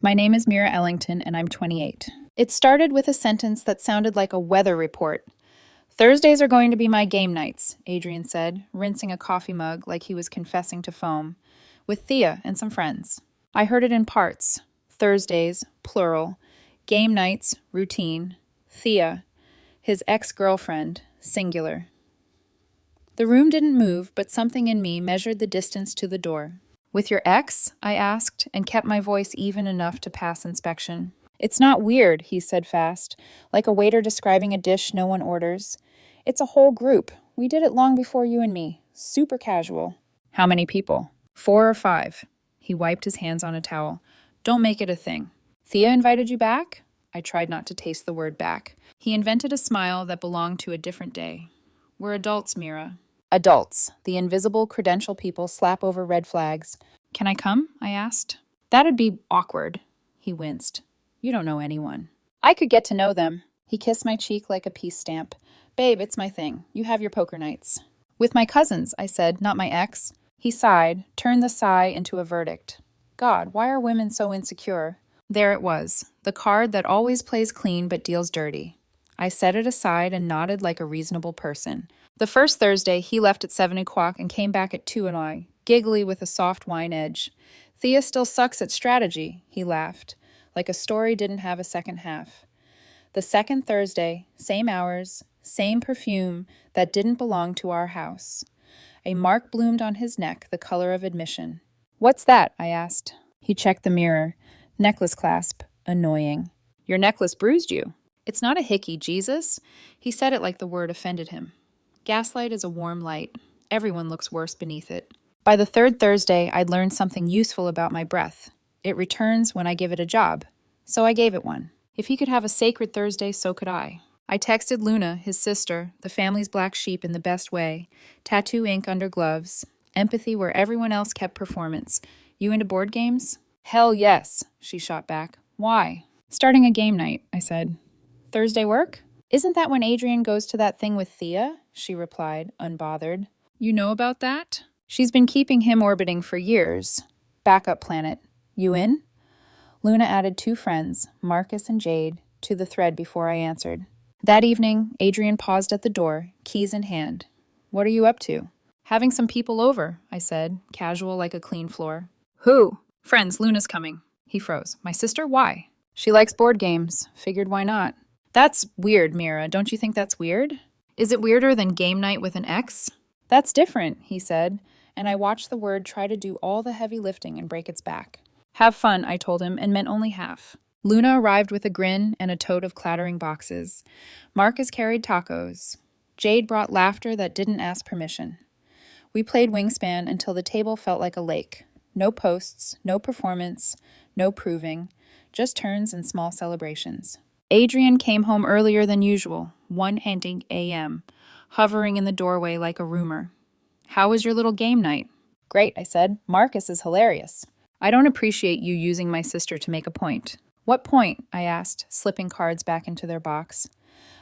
My name is Mira Ellington, and I'm 28. It started with a sentence that sounded like a weather report. Thursdays are going to be my game nights, Adrian said, rinsing a coffee mug like he was confessing to foam, with Thea and some friends. I heard it in parts. Thursdays, plural. Game nights, routine. Thea, his ex-girlfriend, singular. The room didn't move, but something in me measured the distance to the door. With your ex? I asked, and kept my voice even enough to pass inspection. It's not weird, he said fast, like a waiter describing a dish no one orders. It's a whole group. We did it long before you and me. Super casual. How many people? 4 or 5. He wiped his hands on a towel. Don't make it a thing. Thea invited you back? I tried not to taste the word back. He invented a smile that belonged to a different day. We're adults, Mira. Adults, the invisible credential people slap over red flags. Can I come? I asked. That'd be awkward. He winced. You don't know anyone. I could get to know them. He kissed my cheek like a peace stamp. Babe, it's my thing. You have your poker nights. With my cousins, I said, not my ex. He sighed, turned the sigh into a verdict. God, why are women so insecure? There it was, the card that always plays clean but deals dirty. I set it aside and nodded like a reasonable person. The first Thursday, he left at 7 o'clock and came back at 2 and I, giggly with a soft wine edge. Thea still sucks at strategy, he laughed, like a story didn't have a second half. The second Thursday, same hours, same perfume that didn't belong to our house. A mark bloomed on his neck, the color of admission. What's that? I asked. He checked the mirror. Necklace clasp. Annoying. Your necklace bruised you. It's not a hickey, Jesus. He said it like the word offended him. Gaslight is a warm light. Everyone looks worse beneath it. By the third Thursday, I'd learned something useful about my breath. It returns when I give it a job. So I gave it one. If he could have a sacred Thursday, so could I. I texted Luna, his sister, the family's black sheep in the best way, tattoo ink under gloves, empathy where everyone else kept performance. You into board games? Hell yes, she shot back. Why? Starting a game night, I said. Thursday work? Isn't that when Adrian goes to that thing with Thea? She replied, unbothered. You know about that? She's been keeping him orbiting for years. Backup planet. You in? Luna added 2 friends, Marcus and Jade, to the thread before I answered. That evening, Adrian paused at the door, keys in hand. What are you up to? Having some people over, I said, casual like a clean floor. Who? Friends, Luna's coming. He froze. My sister? Why? She likes board games. Figured why not? That's weird, Mira. Don't you think that's weird? Is it weirder than game night with an ex? That's different, he said, and I watched the word try to do all the heavy lifting and break its back. Have fun, I told him, and meant only half. Luna arrived with a grin and a tote of clattering boxes. Marcus carried tacos. Jade brought laughter that didn't ask permission. We played Wingspan until the table felt like a lake. No posts, no performance, no proving, just turns and small celebrations. Adrian came home earlier than usual, 1:00 a.m., hovering in the doorway like a rumor. How was your little game night? Great, I said. Marcus is hilarious. I don't appreciate you using my sister to make a point. What point? I asked, slipping cards back into their box.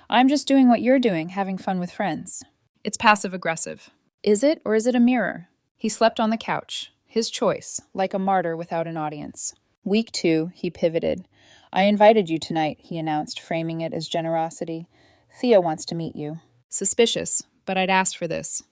I'm just doing what you're doing, having fun with friends. It's passive-aggressive. Is it, or is it a mirror? He slept on the couch. His choice, like a martyr without an audience. Week 2, he pivoted. I invited you tonight, he announced, framing it as generosity. Thea wants to meet you. Suspicious, but I'd asked for this.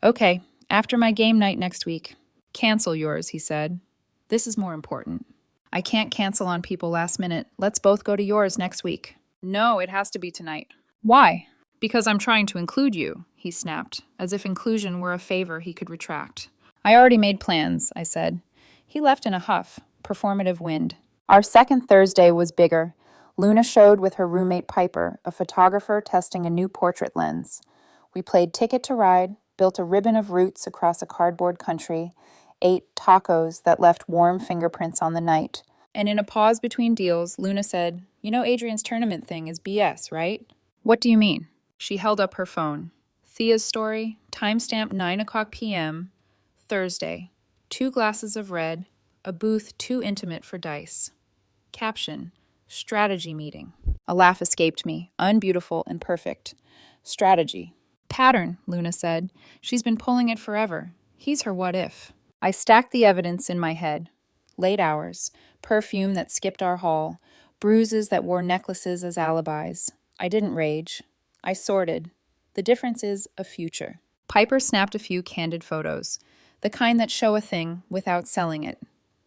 Okay, after my game night next week. Cancel yours, he said. This is more important. I can't cancel on people last minute. Let's both go to yours next week. No, it has to be tonight. Why? Because I'm trying to include you, he snapped, as if inclusion were a favor he could retract. I already made plans, I said. He left in a huff, performative wind. Our second Thursday was bigger. Luna showed with her roommate Piper, a photographer testing a new portrait lens. We played Ticket to Ride, built a ribbon of roots across a cardboard country, ate tacos that left warm fingerprints on the night. And in a pause between deals, Luna said, You know Adrian's tournament thing is BS, right? What do you mean? She held up her phone. Thea's story, timestamp 9:00 p.m., Thursday. 2 glasses of red, a booth too intimate for dice. Caption, strategy meeting. A laugh escaped me, unbeautiful and perfect. Strategy. Pattern, Luna said. She's been pulling it forever. He's her what if. I stacked the evidence in my head. Late hours, perfume that skipped our hall, bruises that wore necklaces as alibis. I didn't rage. I sorted. The difference is a future. Piper snapped a few candid photos, the kind that show a thing without selling it.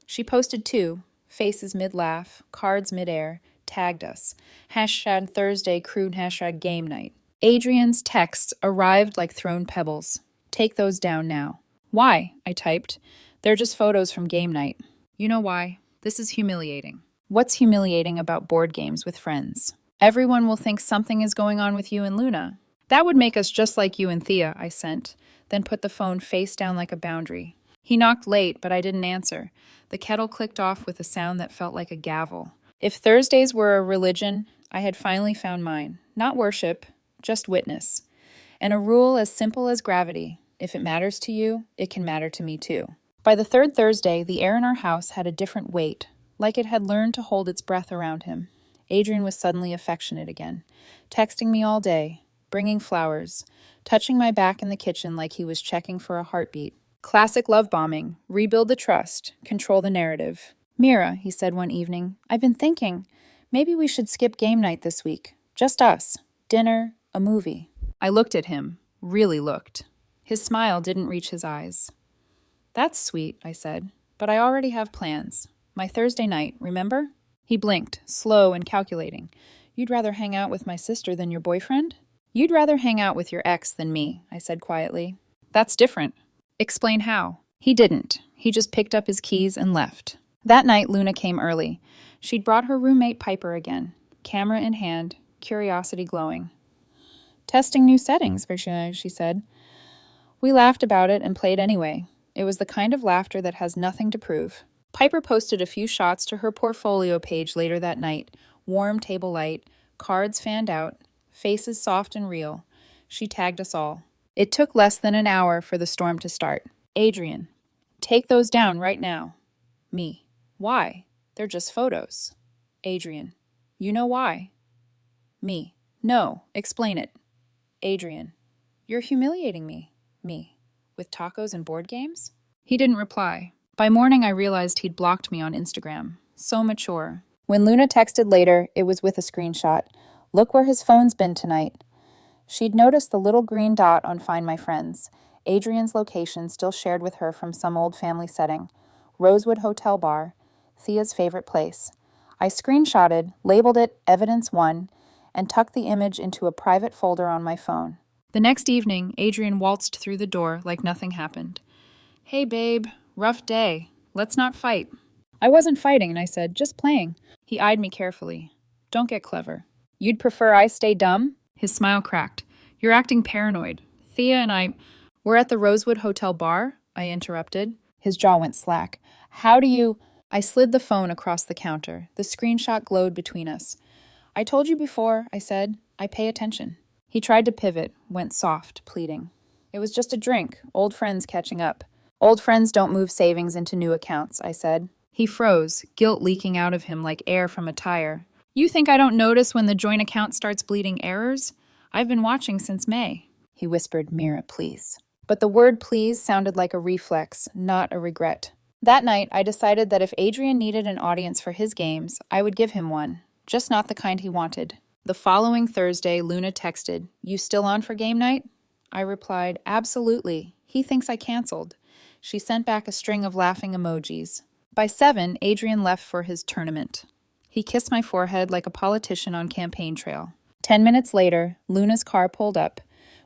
She posted two, faces mid-laugh, cards mid-air, tagged us. Hashtag Thursday crude hashtag game night. Adrian's texts arrived like thrown pebbles. Take those down now. Why? I typed. They're just photos from game night. You know why? This is humiliating. What's humiliating about board games with friends? Everyone will think something is going on with you and Luna. That would make us just like you and Thea, I sent, then put the phone face down like a boundary. He knocked late, but I didn't answer. The kettle clicked off with a sound that felt like a gavel. If Thursdays were a religion, I had finally found mine. Not worship, just witness. And a rule as simple as gravity. If it matters to you, it can matter to me too. By the third Thursday, the air in our house had a different weight, like it had learned to hold its breath around him. Adrian was suddenly affectionate again, texting me all day, bringing flowers, touching my back in the kitchen like he was checking for a heartbeat. Classic love bombing, rebuild the trust, control the narrative. Mira, he said one evening, I've been thinking, maybe we should skip game night this week. Just us. Dinner, a movie. I looked at him, really looked. His smile didn't reach his eyes. That's sweet, I said, but I already have plans. My Thursday night, remember? He blinked, slow and calculating. You'd rather hang out with my sister than your boyfriend? You'd rather hang out with your ex than me, I said quietly. That's different. Explain how. He didn't. He just picked up his keys and left. That night, Luna came early. She'd brought her roommate Piper again, camera in hand, curiosity glowing. Testing new settings, she said. We laughed about it and played anyway. It was the kind of laughter that has nothing to prove. Piper posted a few shots to her portfolio page later that night. Warm table light, cards fanned out, faces soft and real. She tagged us all. It took less than an hour for the storm to start. Adrian, take those down right now. Me. Why? They're just photos. Adrian, you know why? Me. No, explain it. Adrian, you're humiliating me. Me. With tacos and board games? He didn't reply. By morning, I realized he'd blocked me on Instagram. So mature. When Luna texted later, it was with a screenshot. Look where his phone's been tonight. She'd noticed the little green dot on Find My Friends, Adrian's location still shared with her from some old family setting. Rosewood Hotel Bar, Thea's favorite place. I screenshotted, labeled it Evidence 1, and tucked the image into a private folder on my phone. The next evening, Adrian waltzed through the door like nothing happened. Hey, babe, rough day. Let's not fight. I wasn't fighting, I said, just playing. He eyed me carefully. Don't get clever. You'd prefer I stay dumb? His smile cracked. You're acting paranoid. Thea and I... We're at the Rosewood Hotel Bar, I interrupted. His jaw went slack. How do you... I slid the phone across the counter. The screenshot glowed between us. I told you before, I said. I pay attention. He tried to pivot, went soft, pleading. It was just a drink, old friends catching up. Old friends don't move savings into new accounts, I said. He froze, guilt leaking out of him like air from a tire. You think I don't notice when the joint account starts bleeding errors? I've been watching since May. He whispered, Mira, please. But the word please sounded like a reflex, not a regret. That night, I decided that if Adrian needed an audience for his games, I would give him one, just not the kind he wanted. The following Thursday, Luna texted, You still on for game night? I replied, Absolutely. He thinks I canceled. She sent back a string of laughing emojis. By 7, Adrian left for his tournament. He kissed my forehead like a politician on campaign trail. 10 minutes later, Luna's car pulled up.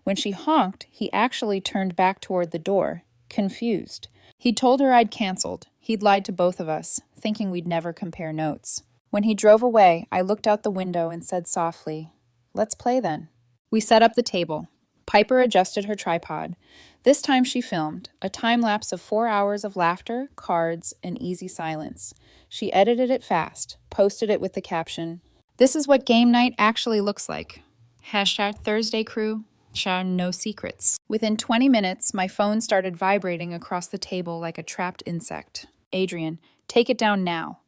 When she honked, he actually turned back toward the door, confused. He'd told her I'd canceled. He'd lied to both of us, thinking we'd never compare notes. When he drove away, I looked out the window and said softly, Let's play then. We set up the table. Piper adjusted her tripod. This time she filmed, a time-lapse of 4 hours of laughter, cards, and easy silence. She edited it fast, posted it with the caption, This is what game night actually looks like. Hashtag Thursday crew, no secrets. Within 20 minutes, my phone started vibrating across the table like a trapped insect. Adrian, take it down now.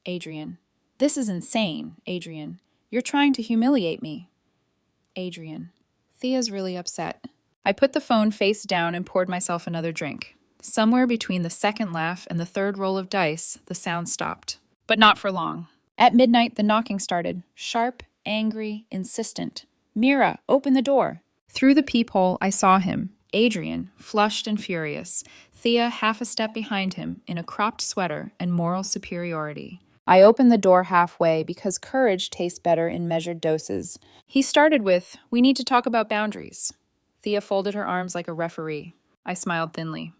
Adrian, this is insane, Adrian. You're trying to humiliate me. Adrian, Thea's really upset. I put the phone face down and poured myself another drink. Somewhere between the second laugh and the third roll of dice, the sound stopped. But not for long. At midnight, the knocking started. Sharp, angry, insistent. "Mira, open the door." Through the peephole, I saw him, Adrian, flushed and furious, Thea half a step behind him, in a cropped sweater and moral superiority. I opened the door halfway because courage tastes better in measured doses. He started with, "We need to talk about boundaries." Thea folded her arms like a referee. I smiled thinly.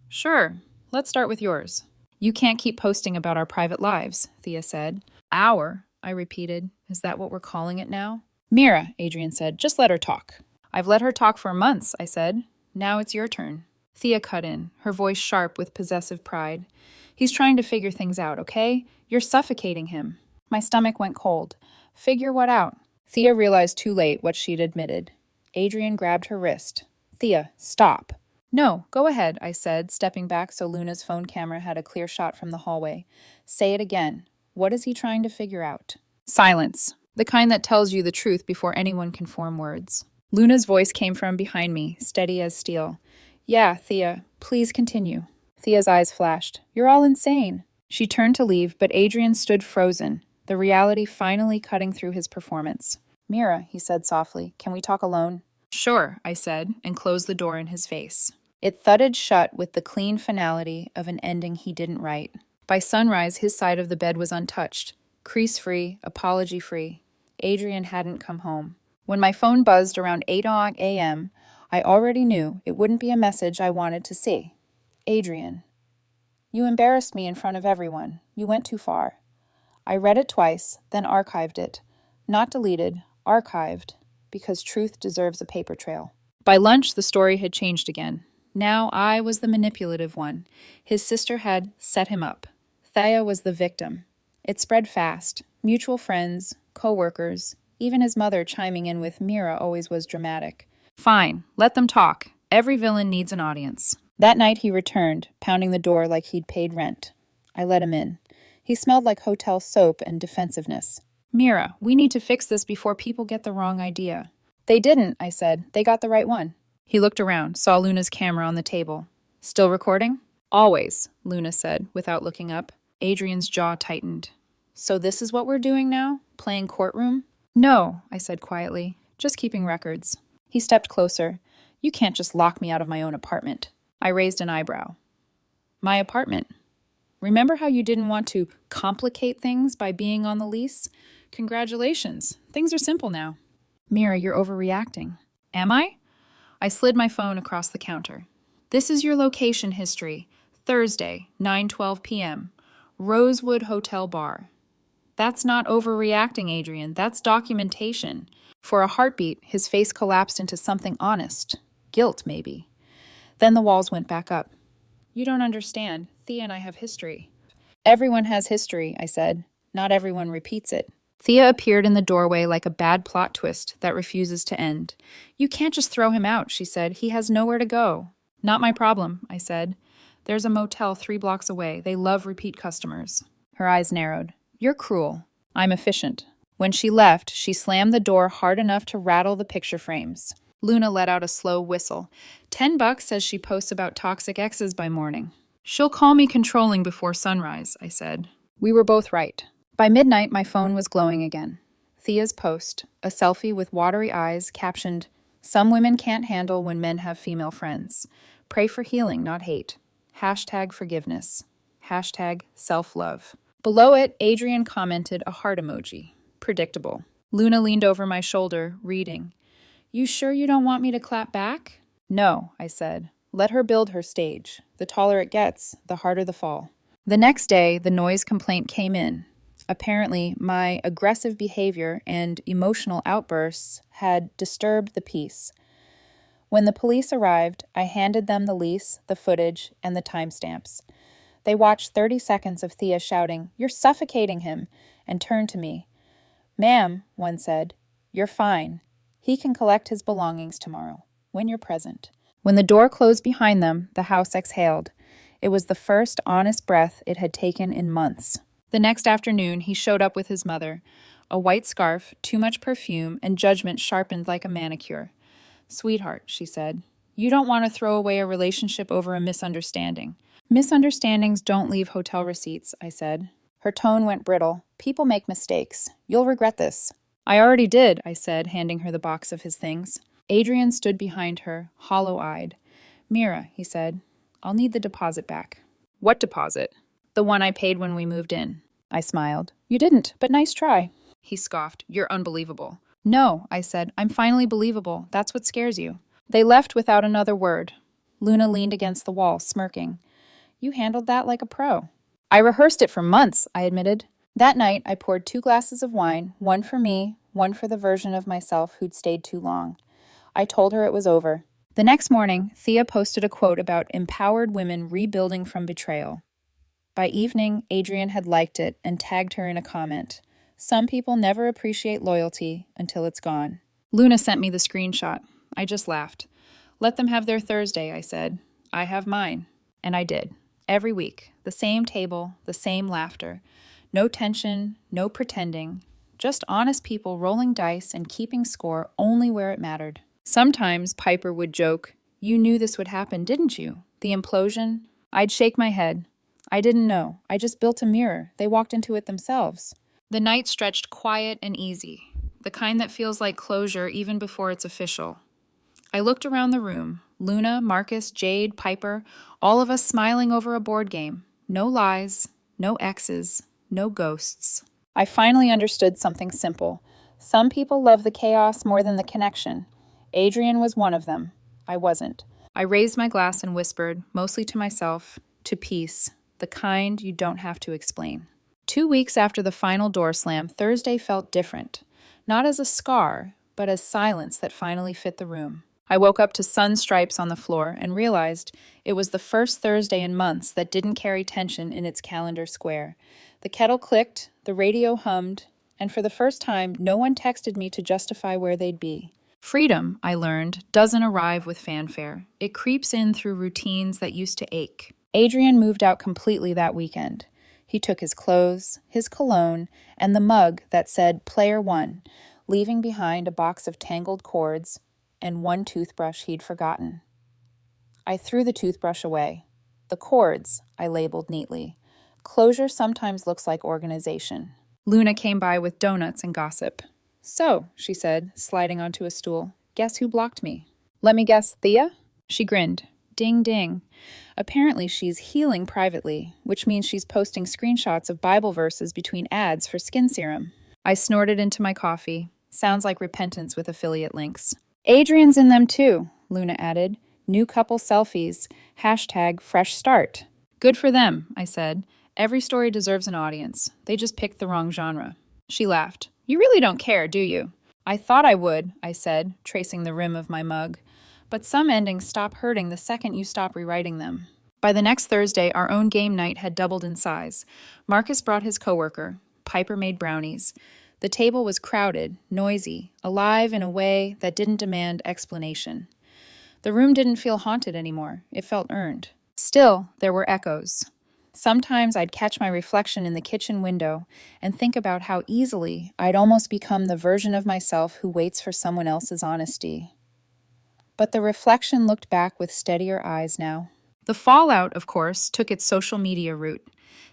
"Sure, let's start with yours." "You can't keep posting about our private lives," Thea said. "Our," I repeated. "Is that what we're calling it now?" "Mira," Adrian said, "just let her talk." "I've let her talk for months," I said. "Now it's your turn." Thea cut in, her voice sharp with possessive pride. "He's trying to figure things out, okay? You're suffocating him." My stomach went cold. "Figure what out?" Thea realized too late what she'd admitted. Adrian grabbed her wrist. "Thea, stop." "No, go ahead," I said, stepping back so Luna's phone camera had a clear shot from the hallway. "Say it again. What is he trying to figure out?" Silence. The kind that tells you the truth before anyone can form words. Luna's voice came from behind me, steady as steel. "Yeah, Thea, please continue." Thea's eyes flashed. "You're all insane." She turned to leave, but Adrian stood frozen, the reality finally cutting through his performance. "Mira," he said softly, "can we talk alone?" "Sure," I said, and closed the door in his face. It thudded shut with the clean finality of an ending he didn't write. By sunrise, his side of the bed was untouched, crease-free, apology-free. Adrian hadn't come home. When my phone buzzed around 8 a.m., I already knew it wouldn't be a message I wanted to see. "Adrian, you embarrassed me in front of everyone. You went too far." I read it twice, then archived it. Not deleted, archived, because truth deserves a paper trail. By lunch, the story had changed again. Now I was the manipulative one. His sister had set him up. Thea was the victim. It spread fast. Mutual friends, co-workers, even his mother chiming in with "Mira always was dramatic." "Fine, let them talk. Every villain needs an audience." That night he returned, pounding the door like he'd paid rent. I let him in. He smelled like hotel soap and defensiveness. "Mira, we need to fix this before people get the wrong idea." "They didn't," I said. "They got the right one." He looked around, saw Luna's camera on the table. "Still recording?" "Always," Luna said, without looking up. Adrian's jaw tightened. "So this is what we're doing now? Playing courtroom?" "No," I said quietly. "Just keeping records." He stepped closer. "You can't just lock me out of my own apartment." I raised an eyebrow. "My apartment? Remember how you didn't want to complicate things by being on the lease? Congratulations. Things are simple now." "Mira, you're overreacting." "Am I?" I slid my phone across the counter. "This is your location history. Thursday, 9:12 p.m. Rosewood Hotel Bar." "That's not overreacting, Adrian. That's documentation." For a heartbeat, his face collapsed into something honest. Guilt, maybe. Then the walls went back up. "You don't understand. Thea and I have history." "Everyone has history," I said. "Not everyone repeats it." Thea appeared in the doorway like a bad plot twist that refuses to end. "You can't just throw him out," she said. "He has nowhere to go." "Not my problem," I said. "There's a motel 3 blocks away. They love repeat customers." Her eyes narrowed. "You're cruel." "I'm efficient." When she left, she slammed the door hard enough to rattle the picture frames. Luna let out a slow whistle. $10 says she posts about toxic exes by morning. "She'll call me controlling before sunrise," I said. We were both right. By midnight, my phone was glowing again. Thea's post, a selfie with watery eyes, captioned, "Some women can't handle when men have female friends. Pray for healing, not hate. Hashtag forgiveness. Hashtag self-love." Below it, Adrian commented a heart emoji. Predictable. Luna leaned over my shoulder, reading. "You sure you don't want me to clap back?" "No," I said. "Let her build her stage. The taller it gets, the harder the fall." The next day, the noise complaint came in. Apparently, my aggressive behavior and emotional outbursts had disturbed the peace. When the police arrived, I handed them the lease, the footage, and the timestamps. They watched 30 seconds of Thea shouting, "You're suffocating him," and turned to me. "Ma'am," one said, "you're fine. He can collect his belongings tomorrow, when you're present." When the door closed behind them, the house exhaled. It was the first honest breath it had taken in months. The next afternoon, he showed up with his mother. A white scarf, too much perfume, and judgment sharpened like a manicure. "Sweetheart," she said, You don't want to throw away a relationship over a misunderstanding. Misunderstandings don't leave hotel receipts, I said. Her tone went brittle. People make mistakes. You'll regret this. I already did, I said, handing her the box of his things. Adrian stood behind her, hollow-eyed. Mira, he said, I'll need the deposit back. What deposit? The one I paid when we moved in. I smiled. You didn't, but nice try. He scoffed. You're unbelievable. No, I said. I'm finally believable. That's what scares you. They left without another word. Luna leaned against the wall, smirking. You handled that like a pro. I rehearsed it for months, I admitted. That night, I poured 2 glasses of wine, one for me, one for the version of myself who'd stayed too long. I told her it was over. The next morning, Thea posted a quote about empowered women rebuilding from betrayal. By evening, Adrian had liked it and tagged her in a comment. Some people never appreciate loyalty until it's gone. Luna sent me the screenshot. I just laughed. Let them have their Thursday, I said. I have mine. And I did. Every week. The same table, the same laughter. No tension, no pretending. Just honest people rolling dice and keeping score only where it mattered. Sometimes Piper would joke, You knew this would happen, didn't you? The implosion? I'd shake my head. I didn't know. I just built a mirror. They walked into it themselves. The night stretched quiet and easy, the kind that feels like closure even before it's official. I looked around the room. Luna, Marcus, Jade, Piper, all of us smiling over a board game. No lies, no exes, no ghosts. I finally understood something simple. Some people love the chaos more than the connection. Adrian was one of them. I wasn't. I raised my glass and whispered, mostly to myself, to peace, the kind you don't have to explain. 2 weeks after the final door slam, Thursday felt different. Not as a scar, but as silence that finally fit the room. I woke up to sun stripes on the floor and realized it was the first Thursday in months that didn't carry tension in its calendar square. The kettle clicked, the radio hummed, and for the first time, no one texted me to justify where they'd be. Freedom, I learned, doesn't arrive with fanfare. It creeps in through routines that used to ache. Adrian moved out completely that weekend. He took his clothes, his cologne, and the mug that said Player One, leaving behind a box of tangled cords and one toothbrush he'd forgotten. I threw the toothbrush away. The cords, I labeled neatly. Closure sometimes looks like organization. Luna came by with donuts and gossip. So, she said, sliding onto a stool, guess who blocked me? Let me guess, Thea? She grinned. Ding, ding. Apparently she's healing privately, which means she's posting screenshots of Bible verses between ads for skin serum. I snorted into my coffee. Sounds like repentance with affiliate links. Adrian's in them too, Luna added. New couple selfies. #fresh start. Good for them, I said. Every story deserves an audience. They just picked the wrong genre. She laughed. You really don't care, do you? I thought I would, I said, tracing the rim of my mug. But some endings stop hurting the second you stop rewriting them. By the next Thursday, our own game night had doubled in size. Marcus brought his coworker. Piper made brownies. The table was crowded, noisy, alive in a way that didn't demand explanation. The room didn't feel haunted anymore. It felt earned. Still, there were echoes. Sometimes I'd catch my reflection in the kitchen window and think about how easily I'd almost become the version of myself who waits for someone else's honesty. But the reflection looked back with steadier eyes now. The fallout, of course, took its social media route.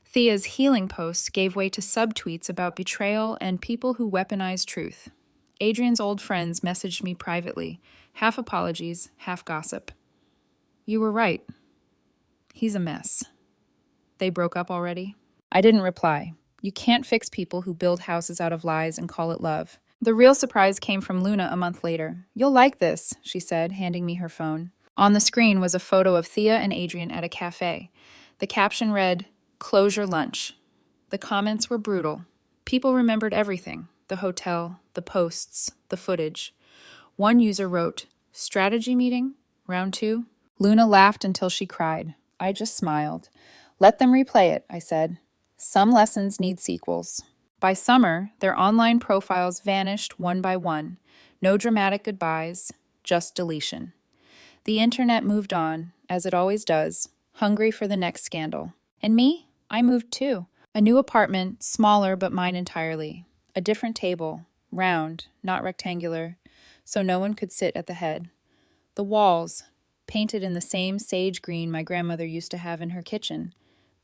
Thea's healing posts gave way to subtweets about betrayal and people who weaponize truth. Adrian's old friends messaged me privately, half apologies, half gossip. You were right. He's a mess. They broke up already? I didn't reply. You can't fix people who build houses out of lies and call it love. The real surprise came from Luna a month later. You'll like this, she said, handing me her phone. On the screen was a photo of Thea and Adrian at a cafe. The caption read, Closure lunch. The comments were brutal. People remembered everything. The hotel, the posts, the footage. One user wrote, Strategy meeting? Round 2? Luna laughed until she cried. I just smiled. Let them replay it, I said. Some lessons need sequels. By summer, their online profiles vanished one by one. No dramatic goodbyes, just deletion. The internet moved on, as it always does, hungry for the next scandal. And me? I moved too. A new apartment, smaller but mine entirely. A different table, round, not rectangular, so no one could sit at the head. The walls, painted in the same sage green my grandmother used to have in her kitchen,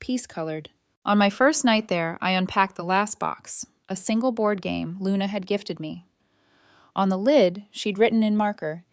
peace-colored. On my first night there, I unpacked the last box, a single board game Luna had gifted me. On the lid, she'd written in marker,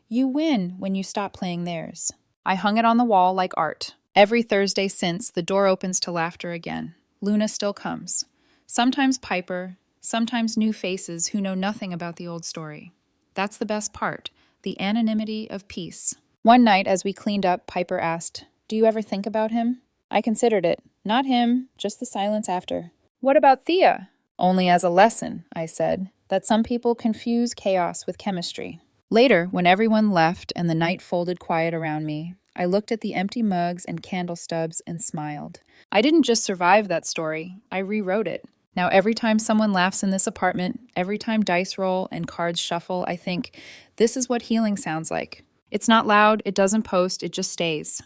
"You win when you stop playing theirs." I hung it on the wall like art. Every Thursday since, the door opens to laughter again. Luna still comes. Sometimes Piper, sometimes new faces who know nothing about the old story. That's the best part, the anonymity of peace. One night, as we cleaned up, Piper asked, "Do you ever think about him?" I considered it. Not him, just the silence after. "What about Thea?" "Only as a lesson," I said, "that some people confuse chaos with chemistry." Later, when everyone left and the night folded quiet around me, I looked at the empty mugs and candle stubs and smiled. I didn't just survive that story, I rewrote it. Now every time someone laughs in this apartment, every time dice roll and cards shuffle, I think, this is what healing sounds like. It's not loud, it doesn't post, it just stays.